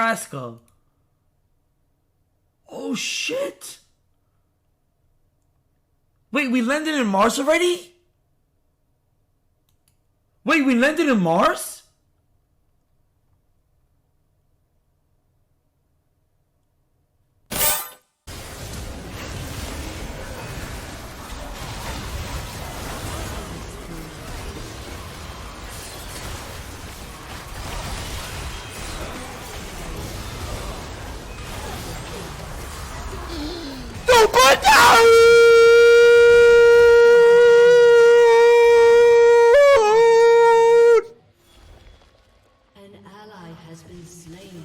Frasco. Oh shit! Wait, we landed in Mars already? Wait, we landed in Mars? An ally has been slain.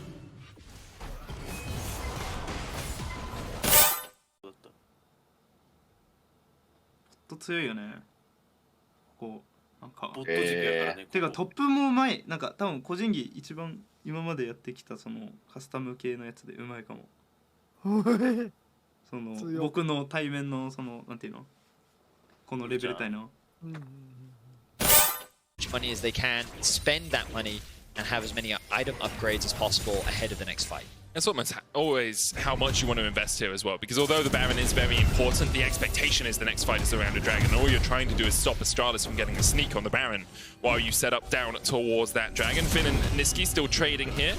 と強いよね。こうなんか。ボット軸やからね。てかトップもうまい。なんか多分個人技一番今までやってきたそのカスタム系のやつでうまいかも。その僕の対面のそのなんていうのこのレベル帯の。Money as they can, spend that money, and have as many item upgrades as possible ahead of the next fight. That's always how much you want to invest here as well, because although the Baron is very important, the expectation is the next fight is around a dragon, and all you're trying to do is stop Astralis from getting a sneak on the Baron while you set up down towards that dragon. Finn and Niski still trading here.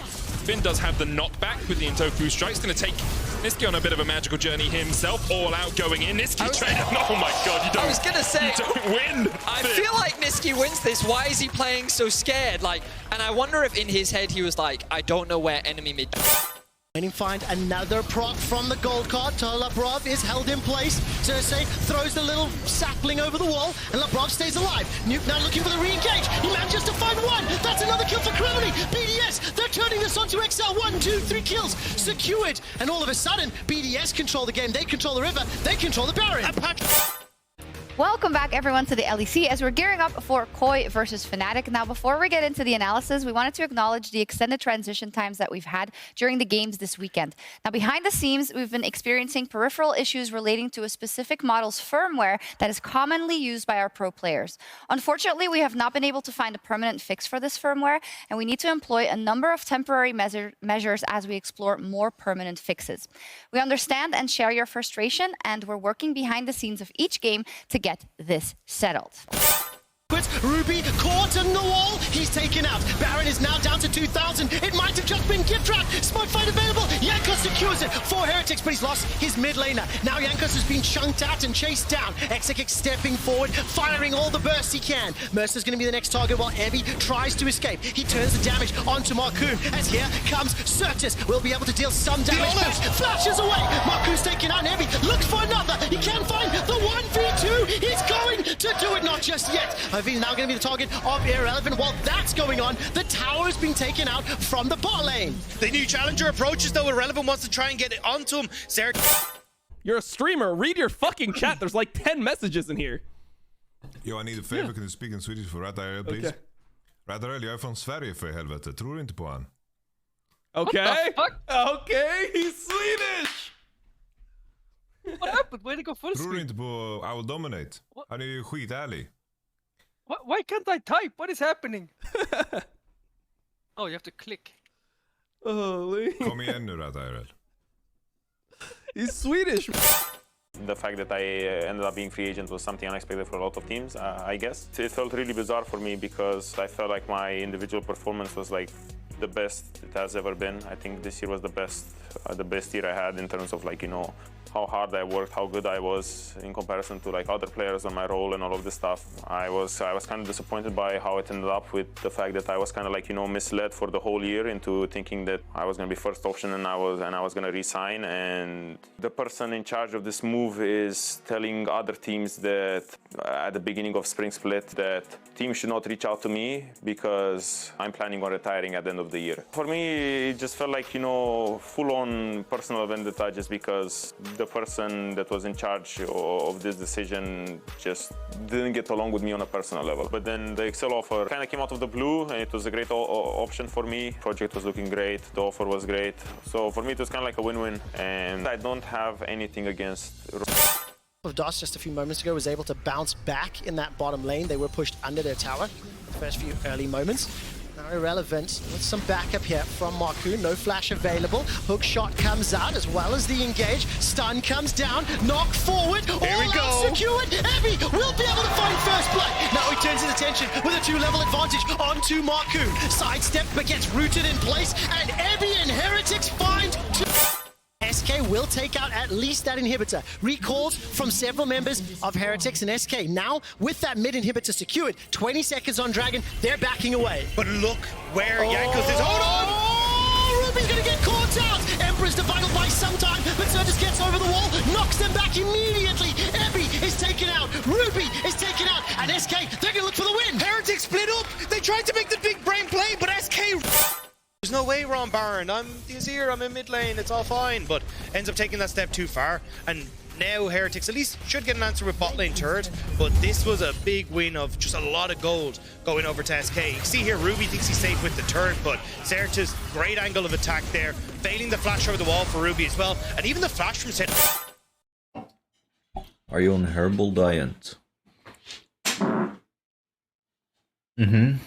Finn does have the knockback with the Intoku strike. It's going to take Niski on a bit of a magical journey himself, all out going in. Niski trading. Oh my god, you don't, I was gonna say, you don't win. I feel like Niski wins this. Why is he playing so scared? Like, and I wonder if in his head he was like, I don't know where enemy mid. And find another proc from the gold card. Labrov is held in place. Cersei throws the little sapling over the wall, and Labrov stays alive. Nuke now looking for the re-engage. He manages to find one. That's another kill for Kremlin. BDS, they're turning this onto XL. 1, 2, 3 kills secured. And all of a sudden, BDS control the game. They control the river. They control the Baron. Welcome back, everyone, to the LEC as we're gearing up for Koi versus Fnatic. Now, before we get into the analysis, we wanted to acknowledge the extended transition times that we've had during the games this weekend. Now, behind the scenes, we've been experiencing peripheral issues relating to a specific model's firmware that is commonly used by our pro players. Unfortunately, we have not been able to find a permanent fix for this firmware, and we need to employ a number of temporary measures as we explore more permanent fixes. We understand and share your frustration, and we're working behind the scenes of each game to get this settled. Ruby caught on the wall. He's taken out. Baron is now down to 2,000. It might have just been gift wrap. Smoke fight available. Jankos secures it. 4 heretics, but he's lost his mid laner. Now Jankos has been chunked at and chased down. Exekic stepping forward, firing all the bursts he can. Mercer's going to be the next target while Evie tries to escape. He turns the damage onto Markoon. As here comes Certus. Will be able to deal some damage. Flashes away. Markoon's taken out. Evie looks for another. He can find the 1v2. He's going to do it. Not just yet. He's now going to be the target of Irrelevant. While that's going on, the tower's been taken out from the bot lane. The new challenger approaches though. Irrelevant wants to try and get it onto him. Zerg. You're a streamer. Read your fucking chat. There's like 10 messages in here. Yo, I need a favor. Can you speak in Swedish for Radarel, please? Okay. Radarel, jag är från Sverige för helvete. Tror inte på han. Okay. Okay, he's Swedish. What happened? Why did he go full Tror screen? inte på I will dominate. Han är ju skitärlig. Why can't I type? What is happening? Oh, you have to click. Holy. Kom igen nu Radarel. He's Swedish. The fact that I ended up being free agent was something unexpected for a lot of teams, I guess. It felt really bizarre for me because I felt like my individual performance was like the best it has ever been. I think this year was the best year I had in terms of like, you know, how hard I worked, how good I was in comparison to like other players on my role and all of this stuff. I was kind of disappointed by how it ended up with the fact that I was kind of like, you know, misled for the whole year into thinking that I was going to be first option and I was going to resign. And the person in charge of this move is telling other teams that at the beginning of spring split that teams should not reach out to me because I'm planning on retiring at the end of the year. For me, it just felt like, you know, full-on personal vendetta just because the person that was in charge of this decision just didn't get along with me on a personal level. But then the Excel offer kind of came out of the blue and it was a great option for me. Project was looking great, the offer was great. So for me it was kind of like a win-win and I don't have anything against Of Dust just a few moments ago was able to bounce back in that bottom lane. They were pushed under their tower the first few early moments. Now Irrelevant with some backup here from Marku. No flash available. Hook shot comes out as well as the engage. Stun comes down. Knock forward. Here all we go. out secured. Evie will be able to find first blood. Now he turns his attention with a 2-level advantage onto Marku. Sidestep but gets rooted in place. And Evie and Heretics find two. SK will take out at least that inhibitor. Recalls from several members of Heretics and SK. Now, with that mid inhibitor secured, 20 seconds on Dragon, they're backing away. But look where Jankos is. Hold on! Oh, Ruby's gonna get caught out! Emperor's divided by some time, but Certus gets over the wall, knocks them back immediately. Evie is taken out, Ruby is taken out, and SK, they're gonna look for the win! Heretics split up. They tried to make the big brain play, but SK... There's no way, Ron Baron. I'm here, I'm in mid lane, it's all fine. But ends up taking that step too far. And now Heretics at least should get an answer with bot lane turret. But this was a big win of just a lot of gold going over to SK. You see here, Ruby thinks he's safe with the turret, but Certus, great angle of attack there. Failing the flash over the wall for Ruby as well. And even the flash from Set. Are you on herbal diet? Mm-hmm.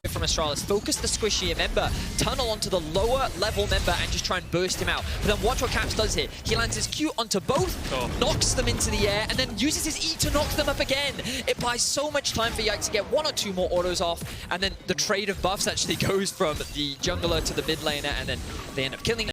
From Astralis, focus the squishy member, tunnel onto the lower level member and just try and burst him out. But then watch what Caps does here. He lands his Q onto both, knocks them into the air, and then uses his E to knock them up again. It buys so much time for Yike to get 1 or 2 more autos off, and then the trade of buffs actually goes from the jungler to the mid laner, and then they end up killing